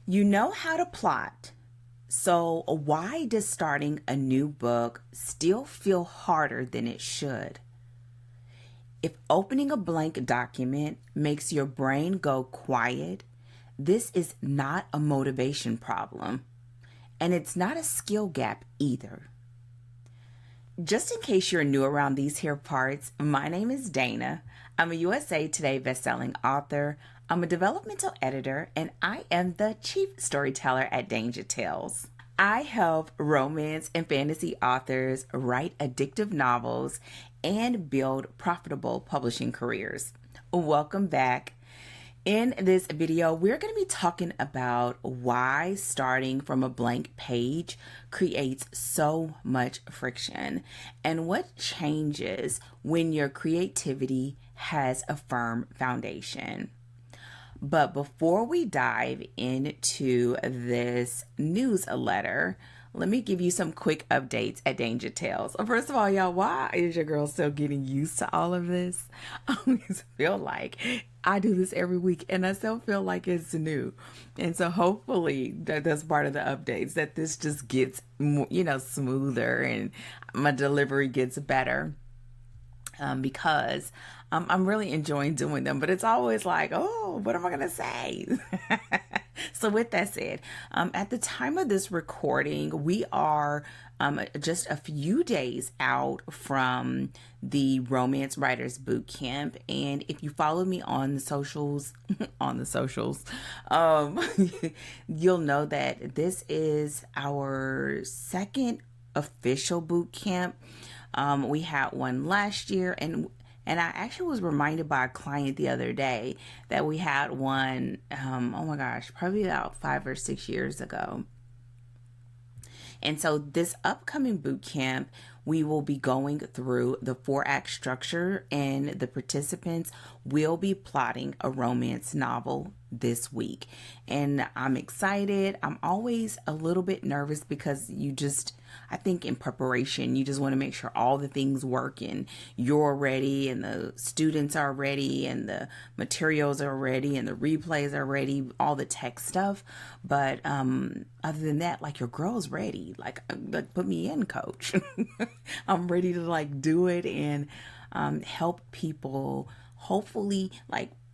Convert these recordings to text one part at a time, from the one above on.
You know how to plot. So, why does starting a new book still feel harder than it should? If opening a blank document makes your brain go quiet, this is not a motivation problem. And it's not a skill gap either. Just in case you're new around these here parts, my name is Dana. I'm a USA Today bestselling author. I'm a developmental editor, and I am the chief storyteller at Danger Tales. I help romance and fantasy authors write addictive novels and build profitable publishing careers. Welcome back. In this video, we're going to be talking about why starting from a blank page creates so much friction and what changes when your creativity has a firm foundation. But before we dive into this newsletter, let me give you some quick updates at Danger Tales. First of all, y'all, why is your girl still getting used to all of this? I always feel like I do this every week and I still feel like it's new. And so hopefully that's part of the updates, that this just gets more, smoother and my delivery gets better. Because I'm really enjoying doing them, but it's always like, oh, what am I going to say? So with that said, at the time of this recording, we are just a few days out from the Romance Writers Boot Camp. And if you follow me on the socials, you'll know that this is our second official boot camp. We had one last year, and I actually was reminded by a client the other day that we had one, oh my gosh, probably about 5 or 6 years ago. And so this upcoming boot camp, we will be going through the 4-act structure, and the participants will be plotting a romance novel this week. And I'm excited. I'm always a little bit nervous because I think in preparation, you just want to make sure all the things work and you're ready and the students are ready and the materials are ready and the replays are ready, all the tech stuff. But other than that, like, your girl's ready. Like put me in, coach. I'm ready to do it and help people hopefully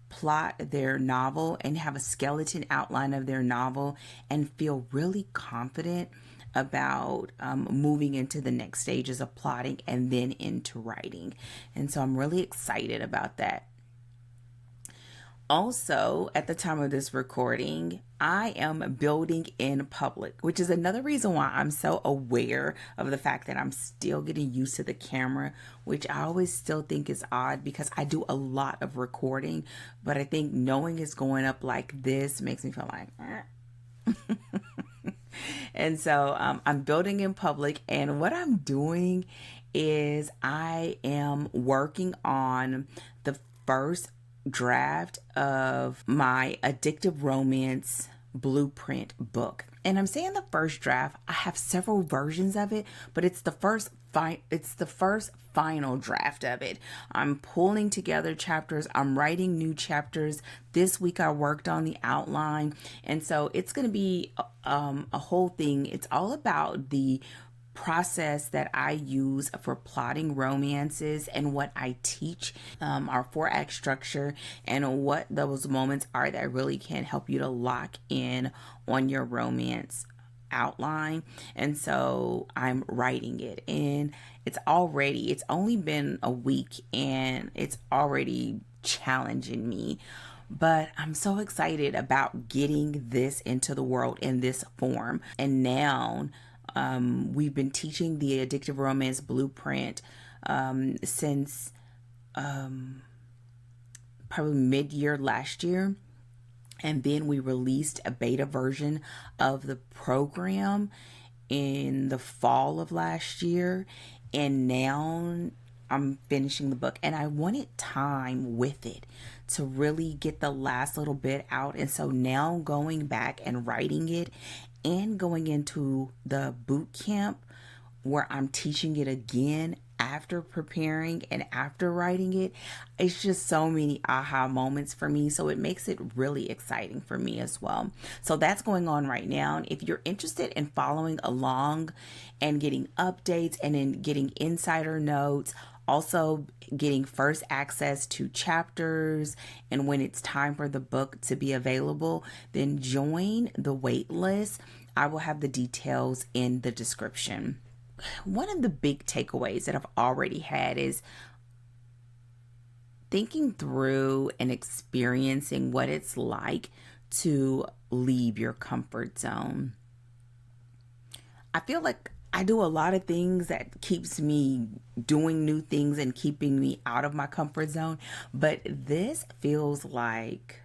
plot their novel and have a skeleton outline of their novel and feel really confident about moving into the next stages of plotting and then into writing. And so I'm really excited about that. Also, at the time of this recording, I am building in public, which is another reason why I'm so aware of the fact that I'm still getting used to the camera, which I always still think is odd because I do a lot of recording, but I think knowing it's going up like this makes me feel like, And so I'm building in public, and what I'm doing is I am working on the first draft of my addictive romance blueprint book. And I'm saying the first draft, I have several versions of it, but it's the first final draft of it. I'm pulling together chapters. I'm writing new chapters. This week I worked on the outline. And so it's going to be a whole thing. It's all about the process that I use for plotting romances and what I teach, our 4-act structure, and what those moments are that really can help you to lock in on your romance outline. And so I'm writing it, and it's only been a week and it's already challenging me. But I'm so excited about getting this into the world in this form. And now we've been teaching the Addictive Romance Blueprint since probably mid-year last year. And then we released a beta version of the program in the fall of last year. And now I'm finishing the book, and I wanted time with it to really get the last little bit out. And so now going back and writing it and going into the boot camp where I'm teaching it again after preparing and after writing it, it's just so many aha moments for me. So it makes it really exciting for me as well. So that's going on right now. And if you're interested in following along and getting updates and then getting insider notes, also getting first access to chapters and when it's time for the book to be available, then join the wait list. I will have the details in the description. One of the big takeaways that I've already had is thinking through and experiencing what it's like to leave your comfort zone. I feel like I do a lot of things that keeps me doing new things and keeping me out of my comfort zone, but this feels like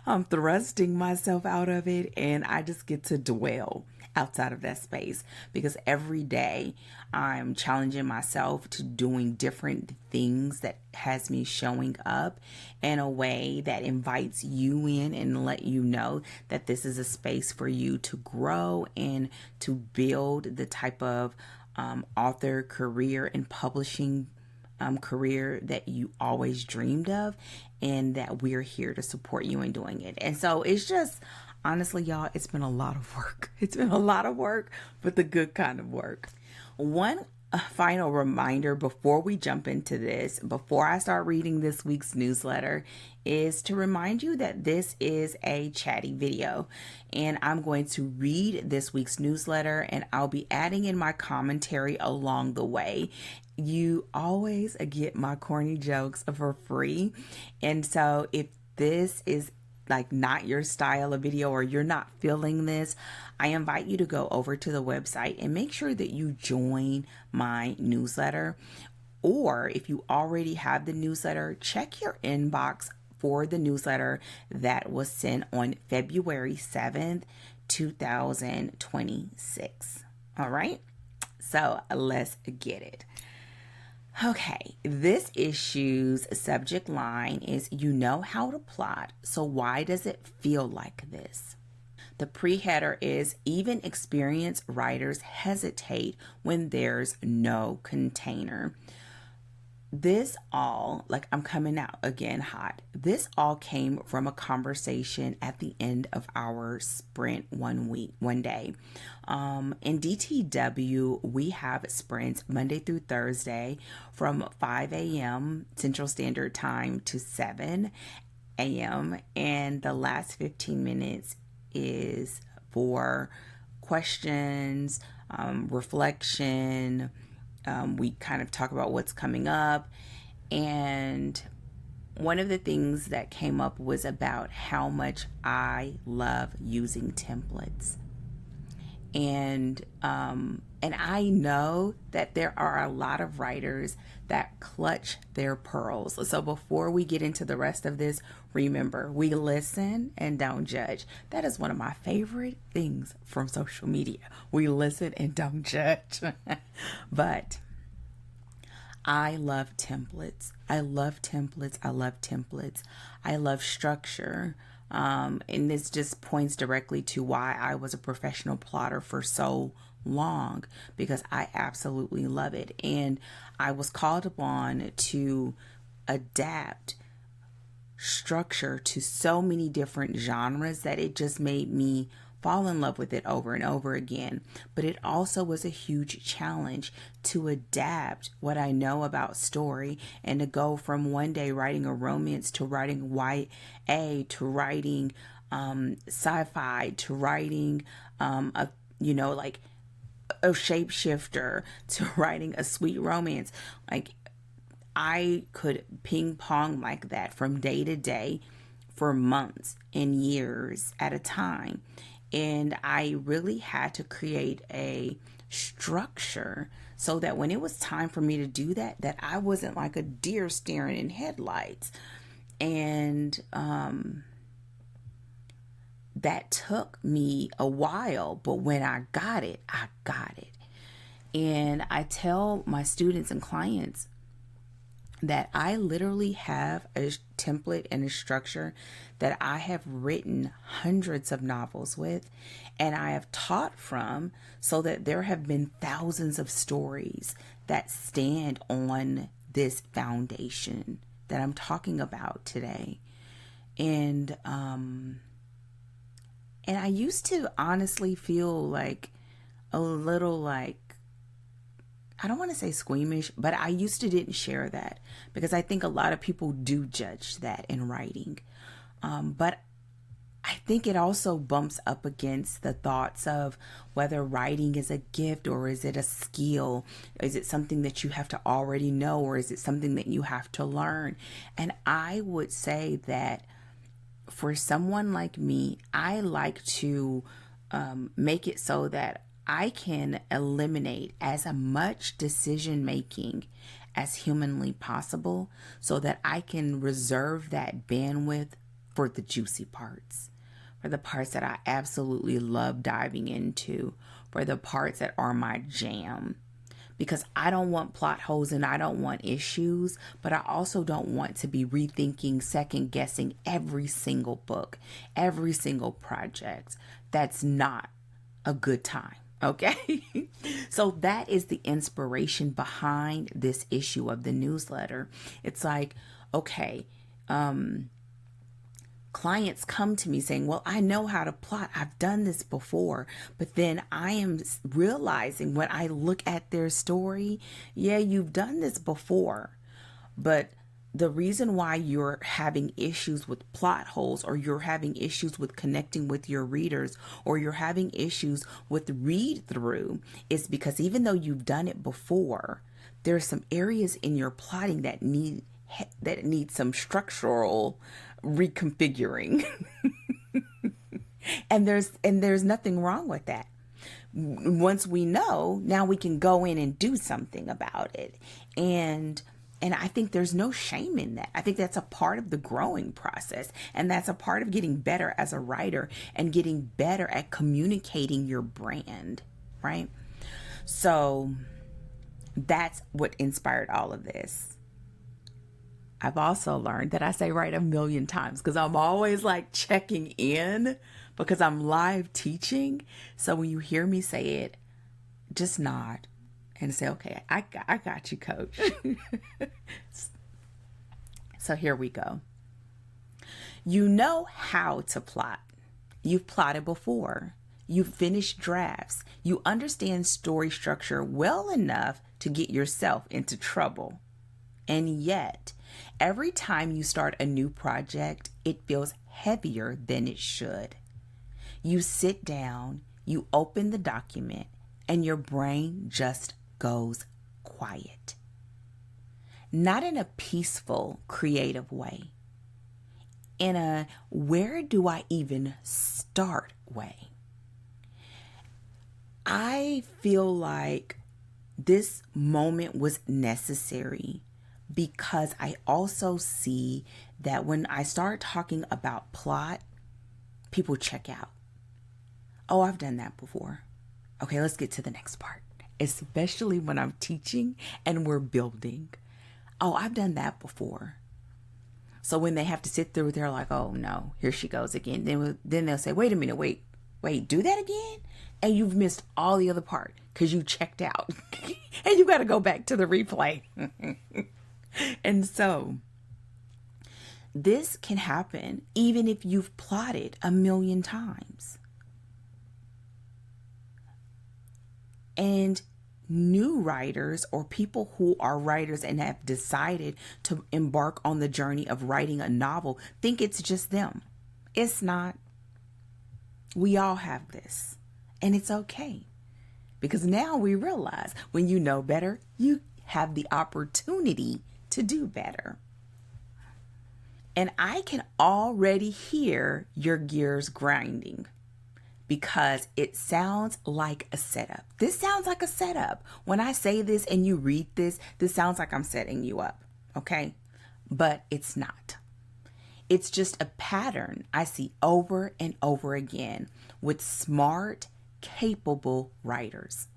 I'm thrusting myself out of it and I just get to dwell outside of that space because every day I'm challenging myself to doing different things that has me showing up in a way that invites you in and let you know that this is a space for you to grow and to build the type of author career and publishing career that you always dreamed of, and that we're here to support you in doing it. And so it's just, honestly, y'all, it's been a lot of work. It's been a lot of work, but the good kind of work. One final reminder before we jump into this, before I start reading this week's newsletter, is to remind you that this is a chatty video and I'm going to read this week's newsletter and I'll be adding in my commentary along the way. You always get my corny jokes for free. And so if this is like not your style of video or you're not feeling this, I invite you to go over to the website and make sure that you join my newsletter. Or if you already have the newsletter, check your inbox for the newsletter that was sent on February 7th, 2026. All right, so let's get it. Okay, this issue's subject line is "You know how to plot, so why does it feel like this?" The pre-header is "Even experienced writers hesitate when there's no container." This all, like I'm coming out again hot, this all came from a conversation at the end of our sprint one day. In DTW, we have sprints Monday through Thursday from 5 a.m. Central Standard Time to 7 a.m. And the last 15 minutes is for questions, reflection. We kind of talk about what's coming up. And one of the things that came up was about how much I love using templates. And I know that there are a lot of writers that clutch their pearls. So before we get into the rest of this, remember, we listen and don't judge. That is one of my favorite things from social media. We listen and don't judge. But I love templates. I love templates. I love templates. I love structure. And this just points directly to why I was a professional plotter for so long, because I absolutely love it. And I was called upon to adapt structure to so many different genres that it just made me fall in love with it over and over again. But it also was a huge challenge to adapt what I know about story and to go from one day writing a romance to writing YA to writing sci-fi to writing a shapeshifter to writing a sweet romance. Like, I could ping pong like that from day to day for months and years at a time. And I really had to create a structure so that when it was time for me to do that I wasn't like a deer staring in headlights. And that took me a while, but when I got it, I got it. And I tell my students and clients that I literally have a template and a structure that I have written hundreds of novels with and I have taught from, so that there have been thousands of stories that stand on this foundation that I'm talking about today. And I used to honestly feel like a little like, I don't want to say squeamish, but I used to didn't share that because I think a lot of people do judge that in writing. But I think it also bumps up against the thoughts of whether writing is a gift or is it a skill? Is it something that you have to already know, or is it something that you have to learn? And I would say that for someone like me, I like to make it so that I can eliminate as much decision making as humanly possible so that I can reserve that bandwidth for the juicy parts, for the parts that I absolutely love diving into, for the parts that are my jam. Because I don't want plot holes and I don't want issues, but I also don't want to be rethinking, second guessing every single book, every single project. That's not a good time. Okay. So that is the inspiration behind this issue of the newsletter. It's like, okay, clients come to me saying, well, I know how to plot. I've done this before. But then I am realizing when I look at their story, yeah, you've done this before. But the reason why you're having issues with plot holes, or you're having issues with connecting with your readers, or you're having issues with read through is because even though you've done it before, there's some areas in your plotting that need some structural reconfiguring. and there's nothing wrong with that. Once we know, now we can go in and do something about it. And I think there's no shame in that. I think that's a part of the growing process. And that's a part of getting better as a writer and getting better at communicating your brand, right? So that's what inspired all of this. I've also learned that I say write 1,000,000 times because I'm always like checking in because I'm live teaching. So when you hear me say it, just nod and say, okay, I got you, coach. So here we go. You know how to plot. You've plotted before. You've finished drafts. You understand story structure well enough to get yourself into trouble. And yet, every time you start a new project, it feels heavier than it should. You sit down, you open the document, and your brain just goes quiet. Not in a peaceful, creative way. In a where do I even start way. I feel like this moment was necessary because I also see that when I start talking about plot, people check out. Oh, I've done that before. Okay, let's get to the next part. Especially when I'm teaching and we're building. Oh, I've done that before. So when they have to sit through, they're like, oh no, here she goes again. Then they'll say, wait a minute, wait, do that again? And you've missed all the other part because you checked out. And you got to go back to the replay. And so this can happen even if you've plotted 1,000,000 times. And new writers or people who are writers and have decided to embark on the journey of writing a novel think it's just them. It's not. We all have this, and it's okay, because now we realize when you know better, you have the opportunity to do better. And I can already hear your gears grinding, because it sounds like a setup. This sounds like a setup. When I say this and you read this, this sounds like I'm setting you up, okay? But it's not. It's just a pattern I see over and over again with smart, capable writers.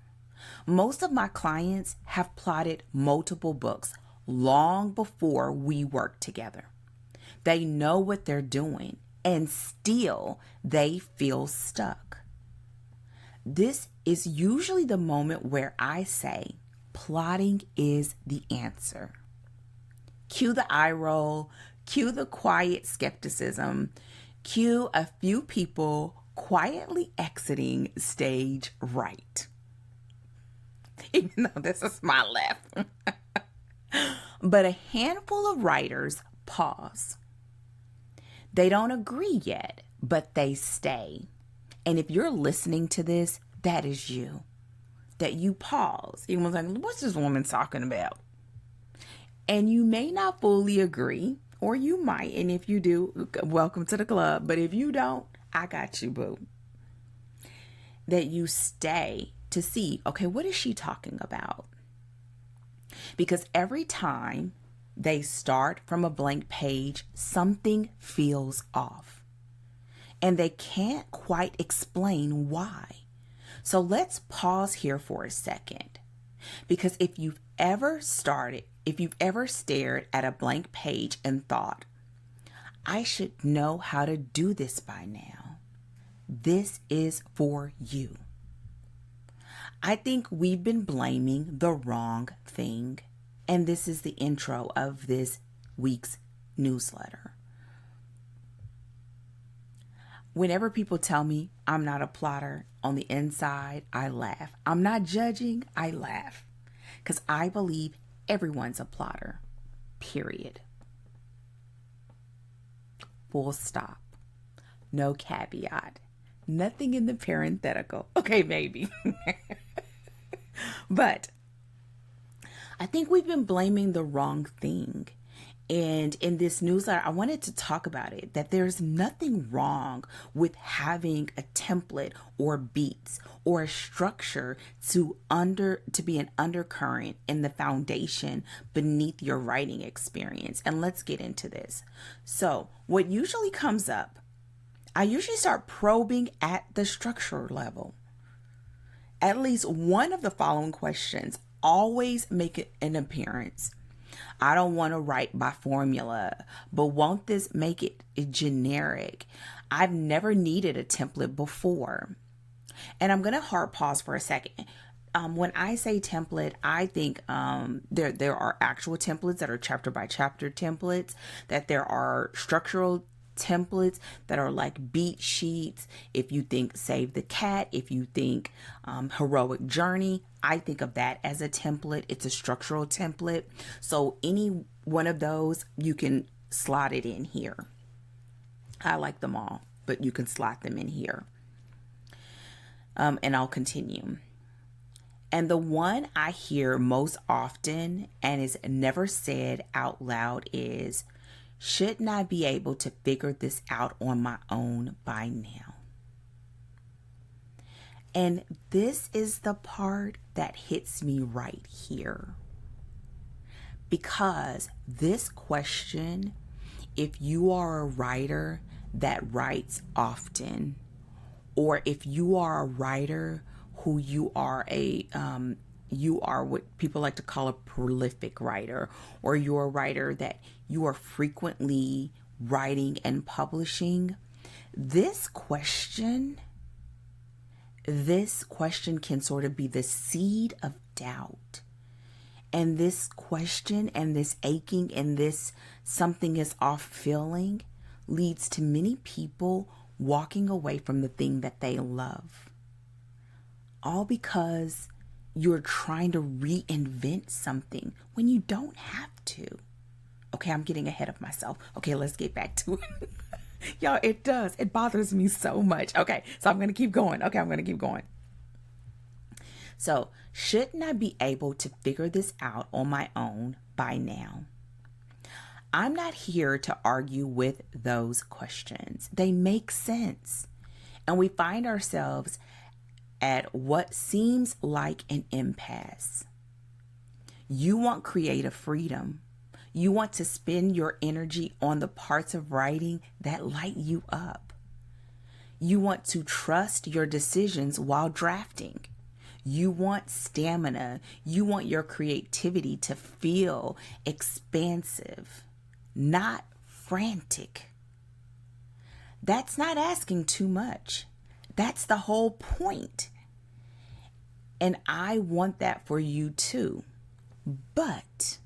Most of my clients have plotted multiple books long before we work together. They know what they're doing, and still they feel stuck. This is usually the moment where I say, plotting is the answer. Cue the eye roll, cue the quiet skepticism, cue a few people quietly exiting stage right. Even though this is my laugh. But a handful of writers pause. They don't agree yet, but they stay. And if you're listening to this, that is you. That you pause. Everyone's like, what's this woman talking about? And you may not fully agree, or you might. And if you do, welcome to the club. But if you don't, I got you, boo. That you stay to see, okay, what is she talking about? Because every time they start from a blank page, something feels off. And they can't quite explain why. So let's pause here for a second. Because if you've ever stared at a blank page and thought, I should know how to do this by now, this is for you. I think we've been blaming the wrong thing. And this is the intro of this week's newsletter. Whenever people tell me I'm not a plotter, on the inside, I laugh. I'm not judging, I laugh. Because I believe everyone's a plotter. Period. Full stop. No caveat. Nothing in the parenthetical. Okay, maybe. But I think we've been blaming the wrong thing. And in this newsletter, I wanted to talk about it, that there's nothing wrong with having a template or beats or a structure to be an undercurrent in the foundation beneath your writing experience. And let's get into this. So what usually comes up, I usually start probing at the structure level. At least one of the following questions always make an appearance. I don't want to write by formula, but won't this make it generic? I've never needed a template before. And I'm going to hard pause for a second. When I say template, I think there are actual templates that are chapter by chapter templates, that there are structural templates that are like beat sheets. If you think Save the Cat, if you think Heroic Journey, I think of that as a template. It's a structural template. So any one of those, you can slot it in here. I like them all, but you can slot them in here. And I'll continue. And the one I hear most often and is never said out loud is, shouldn't I be able to figure this out on my own by now? And this is the part that hits me right here. Because this question, if you are a writer that writes often, or if you are a writer who you are what people like to call a prolific writer, or you're a writer that you are frequently writing and publishing, this question can sort of be the seed of doubt. And this question and this aching and this something is off feeling leads to many people walking away from the thing that they love. All because you're trying to reinvent something when you don't have to. Okay, I'm getting ahead of myself. Okay, let's get back to it. Y'all, it does. It bothers me so much. Okay, so I'm going to keep going. So, shouldn't I be able to figure this out on my own by now? I'm not here to argue with those questions. They make sense. And we find ourselves at what seems like an impasse. You want creative freedom. You want to spend your energy on the parts of writing that light you up. You want to trust your decisions while drafting. You want stamina. You want your creativity to feel expansive, not frantic. That's not asking too much. That's the whole point. And I want that for you too. But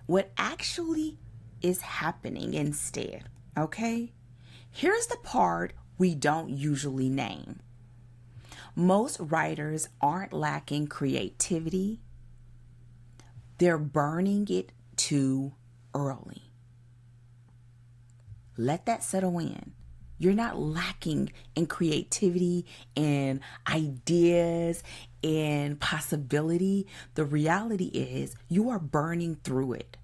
what actually is happening instead, okay? Here's the part we don't usually name. Most writers aren't lacking creativity. They're burning it too early. Let that settle in. You're not lacking in creativity and ideas and possibility. The reality is you are burning through it.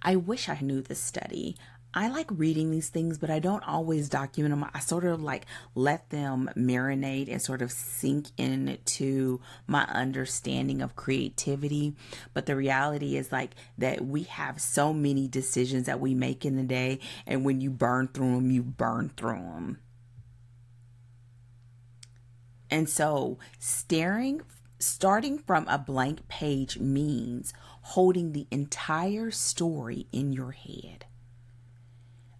I wish I knew this study. I like reading these things, but I don't always document them. I sort of like let them marinate and sort of sink into my understanding of creativity. But the reality is like that we have so many decisions that we make in the day. And when you burn through them, you burn through them. And so starting from a blank page means holding the entire story in your head.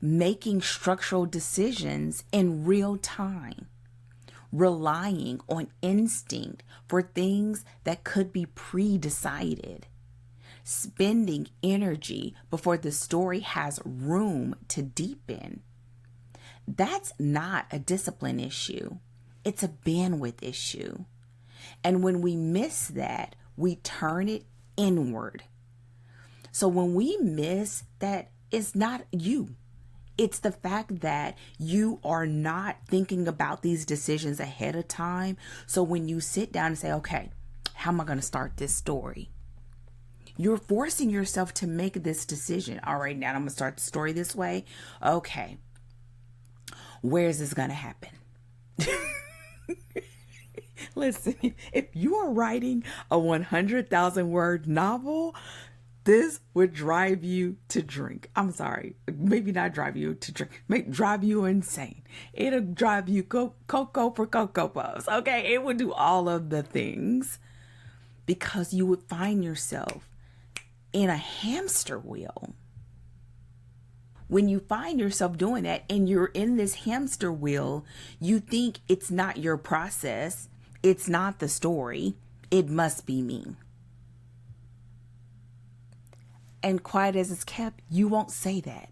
Making structural decisions in real time, relying on instinct for things that could be pre-decided, spending energy before the story has room to deepen. That's not a discipline issue. It's a bandwidth issue. And when we miss that, we turn it inward. So when we miss that, it's not you. It's the fact that you are not thinking about these decisions ahead of time. So when you sit down and say, okay, how am I going to start this story? You're forcing yourself to make this decision. All right, now I'm going to start the story this way. Okay, where is this going to happen? Listen, if you are writing a 100,000 word novel, this would drive you to drink. I'm sorry. Maybe not drive you to drink. Drive you insane. It'll drive you cocoa for Cocoa Puffs. Okay. It would do all of the things because you would find yourself in a hamster wheel. When you find yourself doing that and you're in this hamster wheel, you think it's not your process. It's not the story. It must be me. And quiet as it's kept, you won't say that.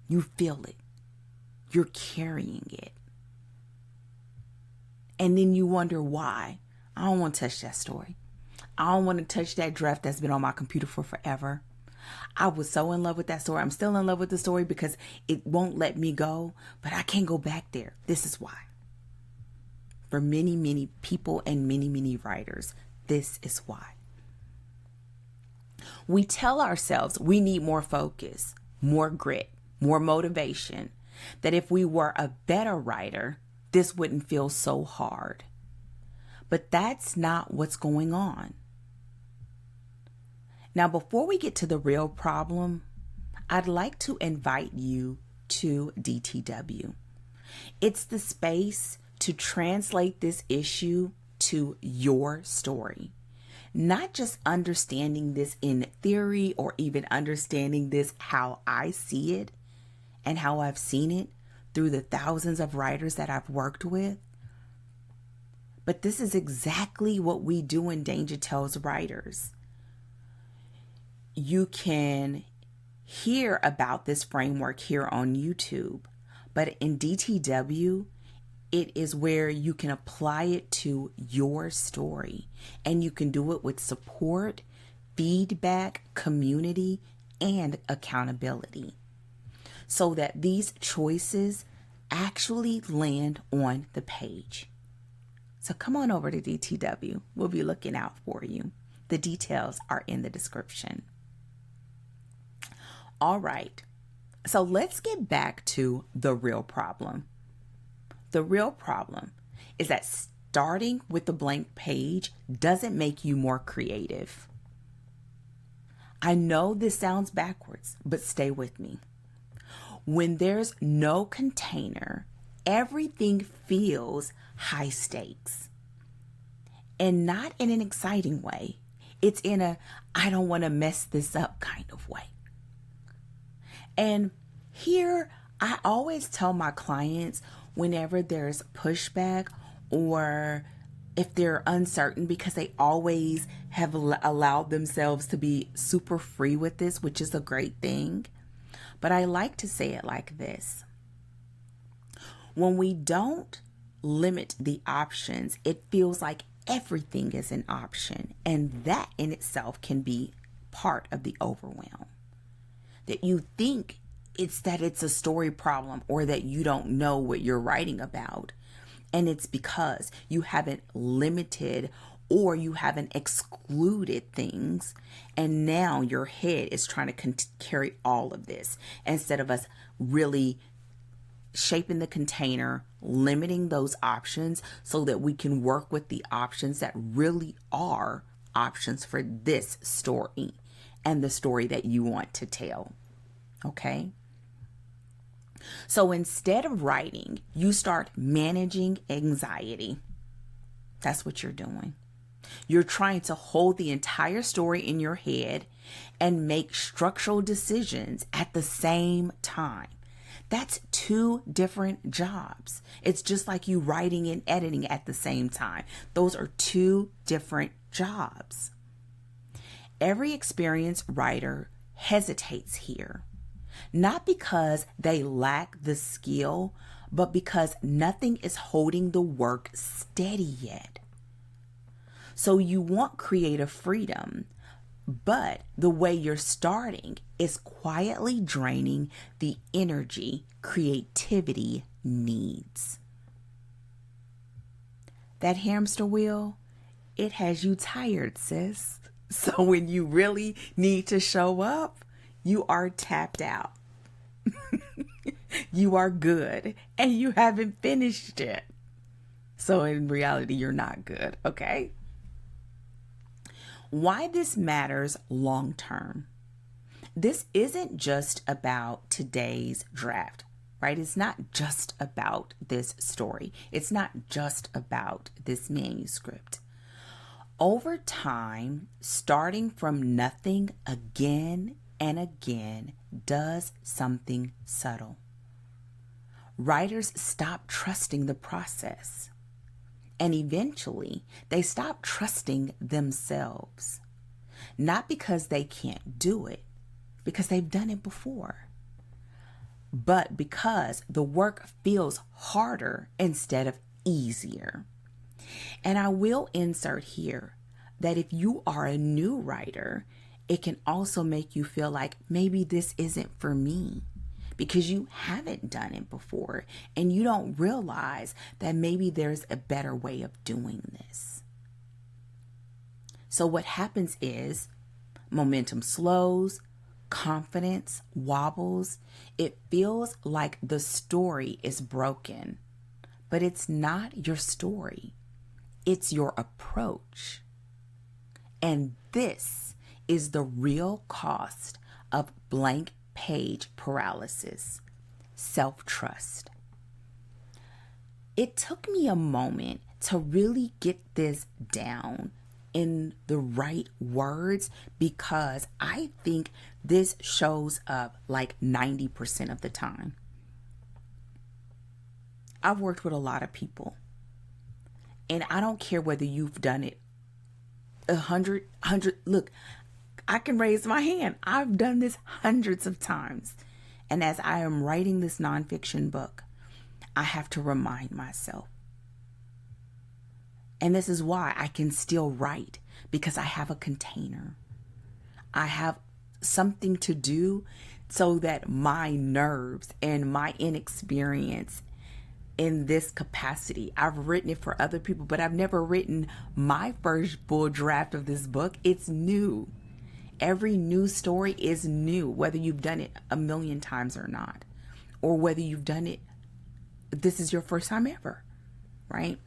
You feel it. You're carrying it. And then you wonder why. I don't want to touch that story. I don't want to touch that draft that's been on my computer for forever. I was so in love with that story. I'm still in love with the story because it won't let me go, but I can't go back there. This is why. For many, many people and many, many writers, this is why. We tell ourselves we need more focus, more grit, more motivation, that if we were a better writer, this wouldn't feel so hard. But that's not what's going on. Now, before we get to the real problem, I'd like to invite you to DTW. It's the space to translate this issue to your story. Not just understanding this in theory or even understanding this how I see it and how I've seen it through the thousands of writers that I've worked with. But this is exactly what we do in Danger Tales Writers. You can hear about this framework here on YouTube, but in DTW, it is where you can apply it to your story, and you can do it with support, feedback, community, and accountability so that these choices actually land on the page. So come on over to DTW. We'll be looking out for you. The details are in the description. All right. So let's get back to the real problem. The real problem is that starting with the blank page doesn't make you more creative. I know this sounds backwards, but stay with me. When there's no container, everything feels high stakes. And not in an exciting way. It's in a, I don't want to mess this up kind of way. And here I always tell my clients whenever there's pushback or if they're uncertain, because they always have allowed themselves to be super free with this, which is a great thing. But I like to say it like this. When we don't limit the options, it feels like everything is an option. And that in itself can be part of the overwhelm. That you think it's a story problem or that you don't know what you're writing about. And it's because you haven't limited or you haven't excluded things. And now your head is trying to carry all of this instead of us really shaping the container, limiting those options so that we can work with the options that really are options for this story and the story that you want to tell. Okay? So instead of writing, you start managing anxiety. That's what you're doing. You're trying to hold the entire story in your head and make structural decisions at the same time. That's two different jobs. It's just like you writing and editing at the same time. Those are two different jobs. Every experienced writer hesitates here. Not because they lack the skill, but because nothing is holding the work steady yet. So you want creative freedom, but the way you're starting is quietly draining the energy creativity needs. That hamster wheel, it has you tired, sis. So when you really need to show up, you are tapped out. You are good and you haven't finished it. So in reality, you're not good, okay? Why this matters long term. This isn't just about today's draft, right? It's not just about this story. It's not just about this manuscript. Over time, starting from nothing again and again does something subtle. Writers stop trusting the process. And eventually, they stop trusting themselves. Not because they can't do it, because they've done it before, but because the work feels harder instead of easier. And I will insert here that if you are a new writer, it can also make you feel like maybe this isn't for me, because you haven't done it before and you don't realize that maybe there's a better way of doing this. So what happens is momentum slows, confidence wobbles. It feels like the story is broken, but it's not your story. It's your approach. And this is the real cost of blank page paralysis, self-trust. It took me a moment to really get this down in the right words because I think this shows up like 90% of the time. I've worked with a lot of people, and I don't care whether you've done it 100. Look, I can raise my hand. I've done this hundreds of times. And as I am writing this nonfiction book, I have to remind myself. And this is why I can still write, because I have a container. I have something to do so that my nerves and my inexperience in this capacity, I've written it for other people, but I've never written my first full draft of this book. It's new. Every new story is new, whether you've done it a million times or not, or whether you've done it, this is your first time ever, right?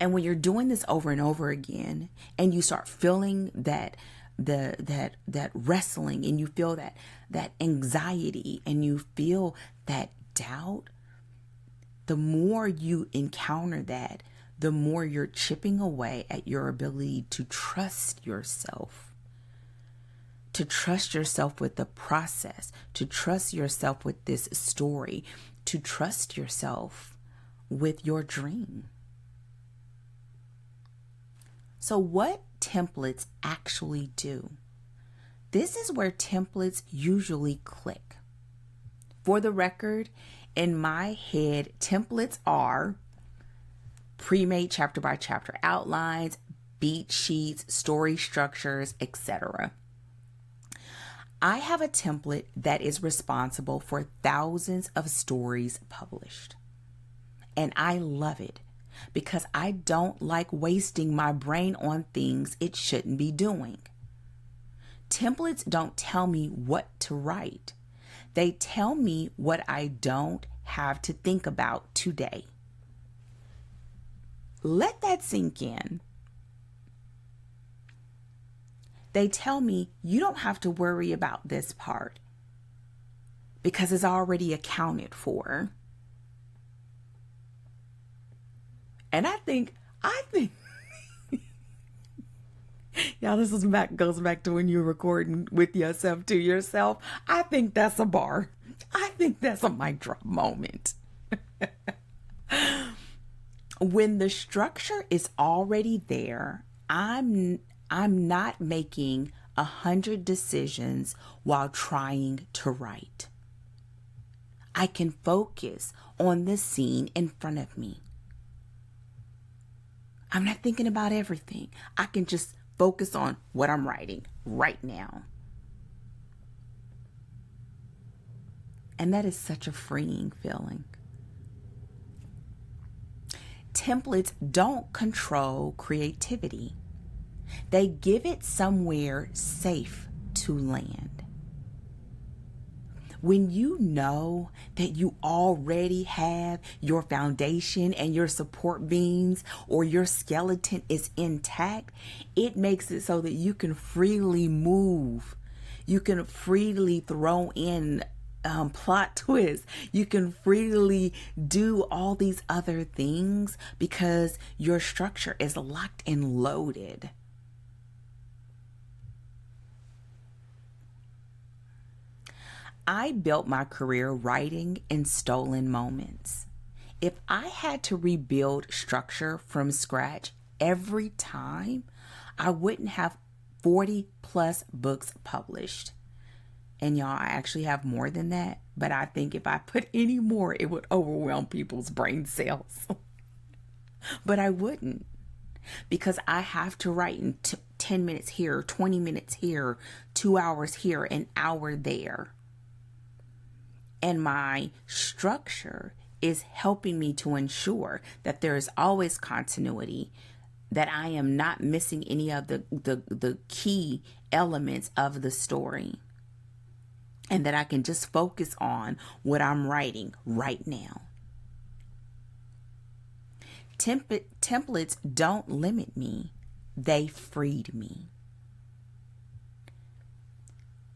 And when you're doing this over and over again, and you start feeling that wrestling, and you feel that anxiety, and you feel that doubt, the more you encounter that, the more you're chipping away at your ability to trust yourself, to trust yourself with the process, to trust yourself with this story, to trust yourself with your dream. So what templates actually do? This is where templates usually click. For the record, in my head, templates are pre-made chapter by chapter outlines, beat sheets, story structures, etc. I have a template that is responsible for thousands of stories published. And I love it because I don't like wasting my brain on things it shouldn't be doing. Templates don't tell me what to write. They tell me what I don't have to think about today. Let that sink in. They tell me you don't have to worry about this part because it's already accounted for. And I think, y'all, goes back to when you're recording with yourself to yourself. I think that's a bar. I think that's a mic drop moment. When the structure is already there, I'm not making 100 decisions while trying to write. I can focus on the scene in front of me. I'm not thinking about everything. I can just focus on what I'm writing right now. And that is such a freeing feeling. Templates don't control creativity. They give it somewhere safe to land. When you know that you already have your foundation and your support beams or your skeleton is intact, it makes it so that you can freely move. You can freely throw in plot twists. You can freely do all these other things because your structure is locked and loaded. I built my career writing in stolen moments. If I had to rebuild structure from scratch every time, I wouldn't have 40 plus books published. And y'all, I actually have more than that, but I think if I put any more, it would overwhelm people's brain cells. But I wouldn't, because I have to write in 10 minutes here, 20 minutes here, 2 hours here, an hour there. And my structure is helping me to ensure that there is always continuity, that I am not missing any of the key elements of the story, and that I can just focus on what I'm writing right now. Templates don't limit me. They freed me.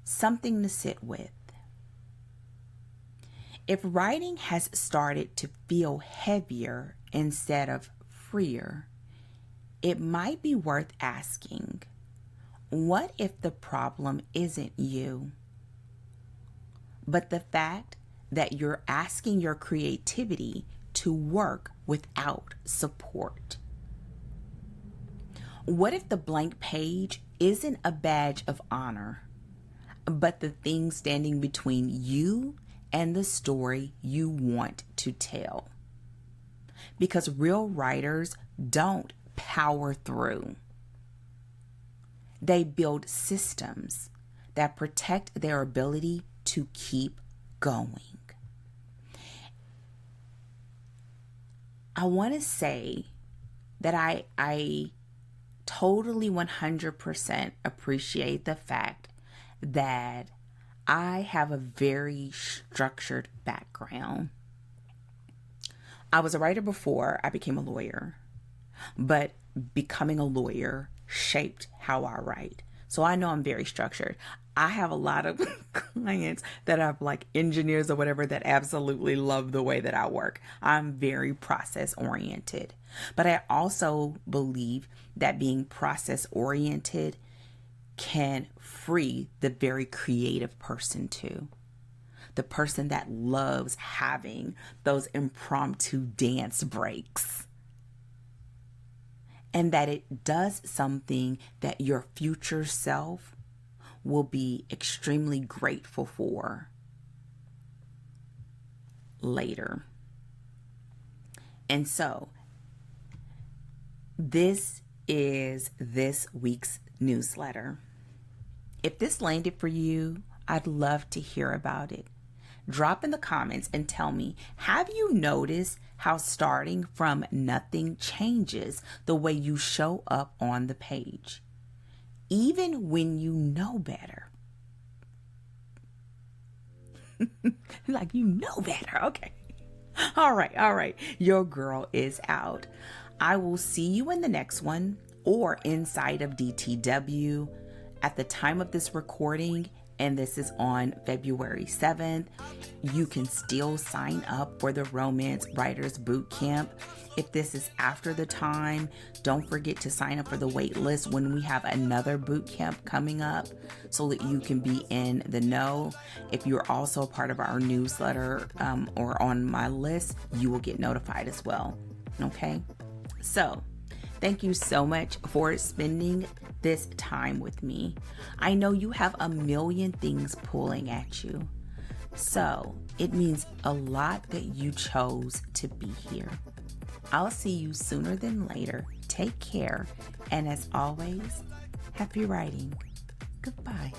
Something to sit with. If writing has started to feel heavier instead of freer, it might be worth asking, what if the problem isn't you, but the fact that you're asking your creativity to work without support? What if the blank page isn't a badge of honor, but the thing standing between you and the story you want to tell? Because real writers don't power through. They build systems that protect their ability to keep going. I want to say that I totally 100% appreciate the fact that I have a very structured background. I was a writer before I became a lawyer, but becoming a lawyer shaped how I write. So I know I'm very structured. I have a lot of clients that are like engineers or whatever that absolutely love the way that I work. I'm very process oriented. But I also believe that being process oriented can free the very creative person too. The person that loves having those impromptu dance breaks. And that it does something that your future self will be extremely grateful for later. And so, this is this week's newsletter. If this landed for you, I'd love to hear about it. Drop in the comments and tell me, have you noticed how starting from nothing changes the way you show up on the page, even when you know better? Like, you know better. Okay. All right. Your girl is out. I will see you in the next one, or inside of DTW. At the time of this recording, and this is on February 7th, you can still sign up for the Romance Writers Boot Camp. If this is after the time, don't forget to sign up for the wait list when we have another boot camp coming up so that you can be in the know. If you're also a part of our newsletter or on my list, you will get notified as well. Okay? So, thank you so much for spending this time with me. I know you have a million things pulling at you. So it means a lot that you chose to be here. I'll see you sooner than later. Take care. And as always, happy writing. Goodbye.